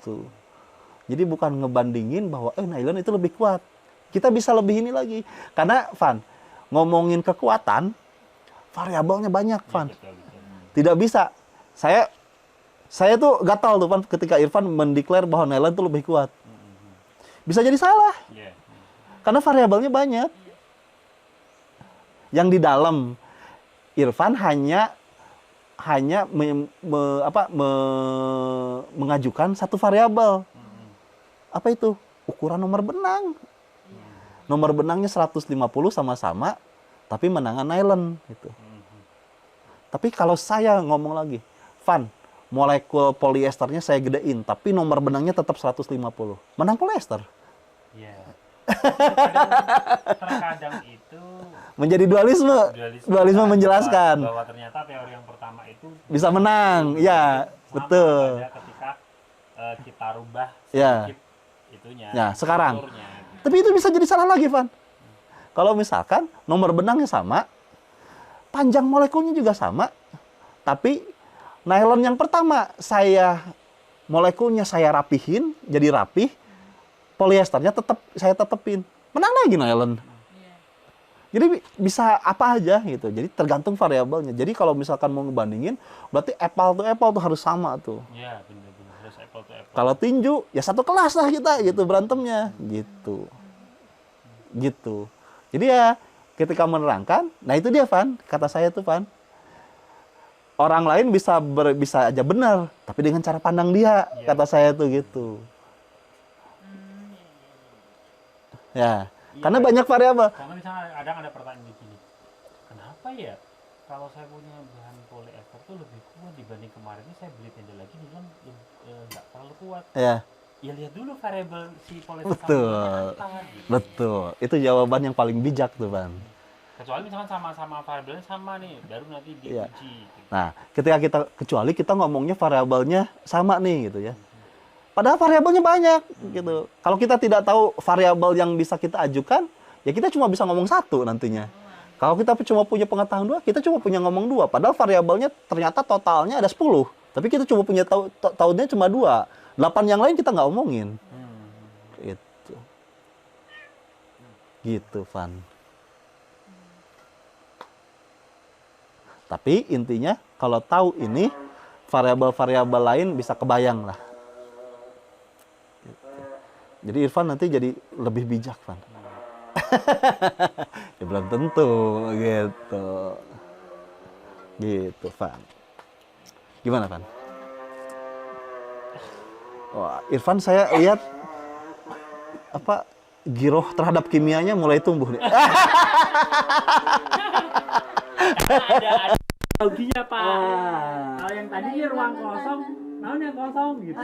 gitu. Jadi bukan ngebandingin bahwa nylon itu lebih kuat. Kita bisa lebih ini lagi. Karena Van, ngomongin kekuatan, variabelnya banyak, Van. Tidak bisa. Saya tuh gatal tuh, Van, ketika Irfan mendeklar bahwa nylon itu lebih kuat. Bisa jadi salah. Karena variabelnya banyak. Yang di dalam Irfan hanya mengajukan satu variabel. Apa itu? Ukuran nomor benang. Nomor benangnya 150 sama-sama, tapi menangan nylon gitu. Tapi kalau saya ngomong lagi, Van, molekul polyesternya saya gedein, tapi nomor benangnya tetap 150. Menang polyester. Iya. Terkadang itu menjadi dualisme menjelaskan bahwa ternyata teori yang pertama itu bisa menang. Ya, betul. Ketika kita rubah sedikit itunya. Ya, sekarang. Gitu. Tapi itu bisa jadi salah lagi, Van. Kalau misalkan nomor benangnya sama, panjang molekulnya juga sama, tapi nylon yang pertama molekulnya saya rapihin, jadi rapih, polyesternya saya tetepin. Menang lagi nylon. Jadi bisa apa aja gitu. Jadi tergantung variabelnya. Jadi kalau misalkan mau ngebandingin, berarti apple tuh harus sama tuh. Iya, benar-benar harus apple to apple. Kalau tinju, ya satu kelas lah kita gitu berantemnya, gitu. Gitu. Jadi ya ketika menerangkan, nah itu dia, Van, kata saya tuh, Van. Orang lain bisa aja benar, tapi dengan cara pandang dia, kata saya tuh gitu. Ya. Karena banyak variabel. Karena misalnya ada pertanyaan begini, kenapa ya kalau saya punya bahan polyester tuh lebih kuat dibanding kemarin ini saya beli tenda lagi nilon nggak terlalu kuat. Ya. Ya lihat dulu variabel si polyester. Betul. Apa, gitu. Betul. Itu jawaban yang paling bijak tuh, Bang. Kecuali misalkan sama-sama variabelnya sama nih, baru nanti diuji. Ya. Nah, kecuali kita ngomongnya variabelnya sama nih gitu ya. Padahal variabelnya banyak gitu. Kalau kita tidak tahu variabel yang bisa kita ajukan, ya kita cuma bisa ngomong satu nantinya. Kalau kita cuma punya pengetahuan dua, kita cuma punya ngomong dua. Padahal variabelnya ternyata totalnya ada 10. Tapi kita cuma punya tahunnya cuma 2. 8 yang lain kita nggak omongin. Itu. Gitu, Van. Tapi intinya kalau tahu ini, variabel-variabel lain bisa kebayang lah. Jadi Irfan nanti jadi lebih bijak, Van. Ya belum tentu, gitu. Gitu, Van. Gimana, Van? Wah, Irfan saya lihat giroh terhadap kimianya mulai tumbuh nih. Ada loginya, Pak. Kalau yang tadi ruang kosong, yang kosong gitu.